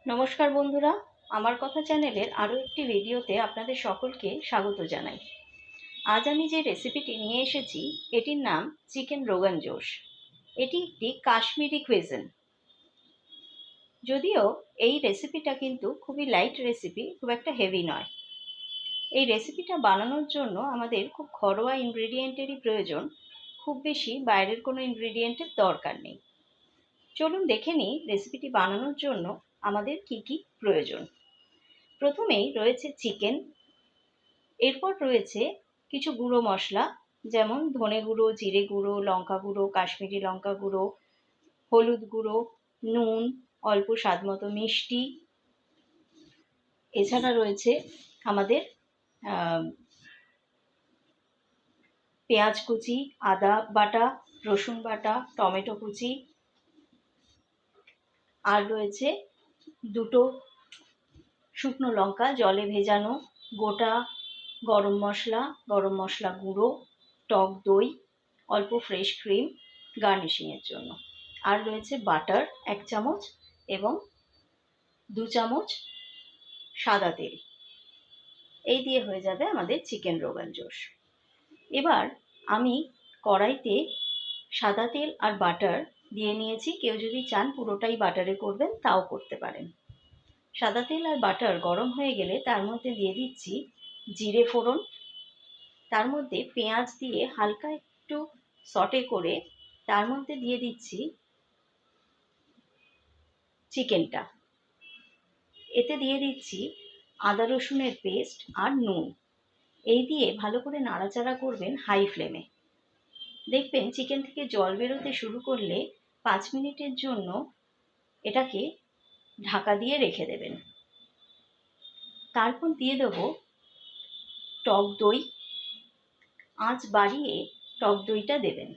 নমস্কার বন্ধুরা, আমার কথা চ্যানেলের আরও একটি ভিডিওতে আপনাদের সকলকে স্বাগত জানাই। আজ আমি যে রেসিপিটি নিয়ে এসেছি এটির নাম চিকেন রোগান জোশ। এটি একটি কাশ্মীরি কুইজিন। যদিও এই রেসিপিটা কিন্তু খুবই লাইট রেসিপি, খুব একটা হেভি নয়। এই রেসিপিটা বানানোর জন্য আমাদের খুব ঘরোয়া ইনগ্রেডিয়েন্টেরই প্রয়োজন, খুব বেশি বাইরের কোনো ইনগ্রেডিয়েন্টের দরকার নেই। চলুন দেখে নিই রেসিপিটি বানানোর জন্য আমাদের কি কি প্রয়োজন। প্রথমেই রয়েছে চিকেন, এরপর রয়েছে কিছু গুঁড়ো মশলা, যেমন ধনে গুঁড়ো, জিরে গুঁড়ো, লঙ্কা গুঁড়ো, কাশ্মীরি লঙ্কা গুঁড়ো, হলুদ গুঁড়ো, নুন, অল্প স্বাদমতো মিষ্টি। এছাড়া রয়েছে আমাদের পেঁয়াজ কুচি, আদা বাটা, রসুন বাটা, টমেটো কুচি, আর রয়েছে দুটো শুকনো লঙ্কা জলে ভেজানো, গোটা গরম মশলা গুঁড়ো, টক দই, অল্প ফ্রেশ ক্রিম গার্নিশিংয়ের জন্য, আর রয়েছে বাটার 1 চামচ এবং 2 চামচ সাদা তেল। এই দিয়ে হয়ে যাবে আমাদের চিকেন রোগান জোশ। এবার আমি কড়াইতে সাদা তেল আর বাটার দিয়ে নিয়েছি। কেউ যদি চান পুরোটাই বাটারে করবেন তাও করতে পারেন। সাদা তেল আর বাটার গরম হয়ে গেলে তার মধ্যে দিয়ে দিচ্ছি জিরে ফোড়ন, তার মধ্যে পেঁয়াজ দিয়ে হালকা একটু সটে করে তার মধ্যে দিয়ে দিচ্ছি চিকেনটা। এতে দিয়ে দিচ্ছি আদা রসুনের পেস্ট আর নুন। এই দিয়ে ভালো করে নাড়াচাড়া করবেন হাই ফ্লেমে। দেখবেন চিকেন থেকে জল বেরোতে শুরু করলে 5 মিনিটের জন্য এটাকে ঢাকা দিয়ে রেখে দেবেন। তারপর দিয়ে দেবো টক দই। আঁচ বাড়িয়ে টক দইটা দেবেন।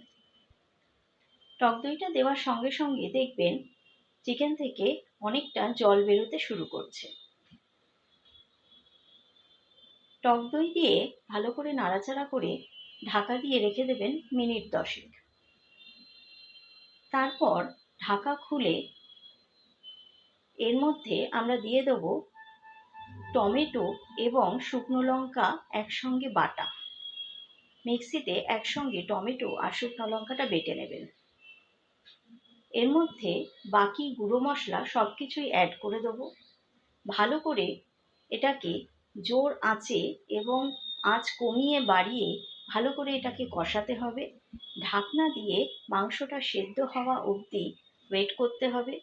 টক দইটা দেওয়ার সঙ্গে সঙ্গে দেখবেন চিকেন থেকে অনেকটা জল বেরোতে শুরু করছে। টক দই দিয়ে ভালো করে নাড়াচাড়া করে ঢাকা দিয়ে রেখে দেবেন মিনিট 10। তারপর ঢাকা খুলে এর মধ্যে আমরা দিয়ে দেবো টমেটো এবং শুকনো লঙ্কা একসঙ্গে বাটা। মিক্সিতে একসঙ্গে টমেটো আর শুকনো লঙ্কাটা বেটে নেবেন। এর মধ্যে বাকি গুঁড়ো মশলা সব কিছুই অ্যাড করে দেবো। ভালো করে এটাকে জোর আঁচে এবং আঁচ কমিয়ে বাড়িয়ে ভালো করে এটাকে কষাতে হবে। ঢাকনা দিয়ে মাংসটা সেদ্ধ হওয়া অবধি ওয়েট করতে হবে।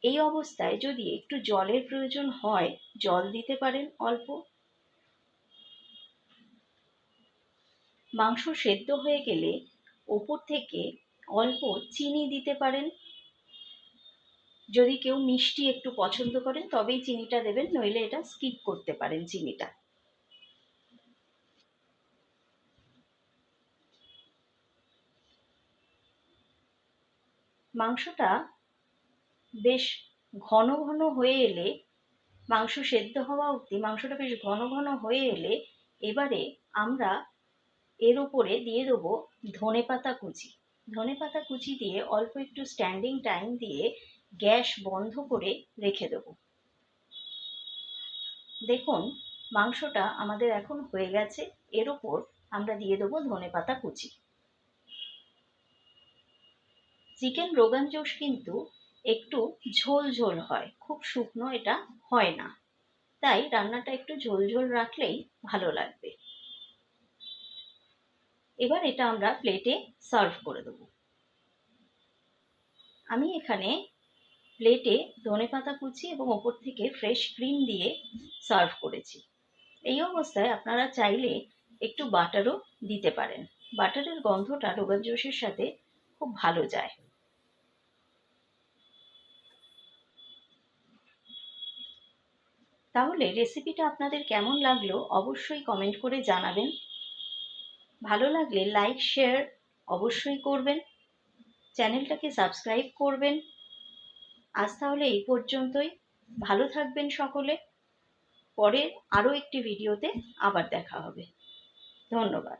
এই অবস্থায় যদি একটু জলের প্রয়োজন হয় জল দিতে পারেন অল্প। মাংস সেদ্ধ হয়ে গেলে ওপর থেকে অল্প চিনি দিতে পারেন। যদি কেউ মিষ্টি একটু পছন্দ করেন তবেই চিনিটা দেবেন, নইলে এটা স্কিপ করতে পারেন চিনিটা। মাংসটা বেশ ঘন ঘন হয়ে এলে, মাংস সেদ্ধ হওয়া অবধি মাংসটা বেশ ঘন ঘন হয়ে এলে এবারে আমরা এর উপরে দিয়ে দেবো ধনেপাতা কুচি। ধনেপাতা কুচি দিয়ে অল্প একটু স্ট্যান্ডিং টাইম দিয়ে গ্যাস বন্ধ করে রেখে দেবো। দেখুন মাংসটা আমাদের এখন হয়ে গেছে। এর উপর আমরা দিয়ে দেবো ধনেপাতা কুচি। চিকেন রোগান জোশ কিন্তু একটু ঝোল ঝোল হয়, খুব শুকনো এটা হয় না, তাই রান্নাটা একটু ঝোল ঝোল রাখলেই ভালো লাগবে। এবার এটা আমরা প্লেটে সার্ভ করে দেবো। আমি এখানে প্লেটে ধনেপাতা কুচি এবং ওপর থেকে ফ্রেশ ক্রিম দিয়ে সার্ভ করেছি। এই অবস্থায় আপনারা চাইলে একটু বাটারও দিতে পারেন। বাটারের গন্ধটা রোগান জোশের সাথে খুব ভালো যায়। তাহলে রেসিপিটা আপনাদের কেমন লাগলো অবশ্যই কমেন্ট করে জানাবেন। ভালো লাগলে লাইক শেয়ার অবশ্যই করবেন। চ্যানেলটাকে সাবস্ক্রাইব করবেন। আজ তাহলে এই পর্যন্তই। ভালো থাকবেন সকলে। পরের আরও একটি ভিডিওতে আবার দেখা হবে। ধন্যবাদ।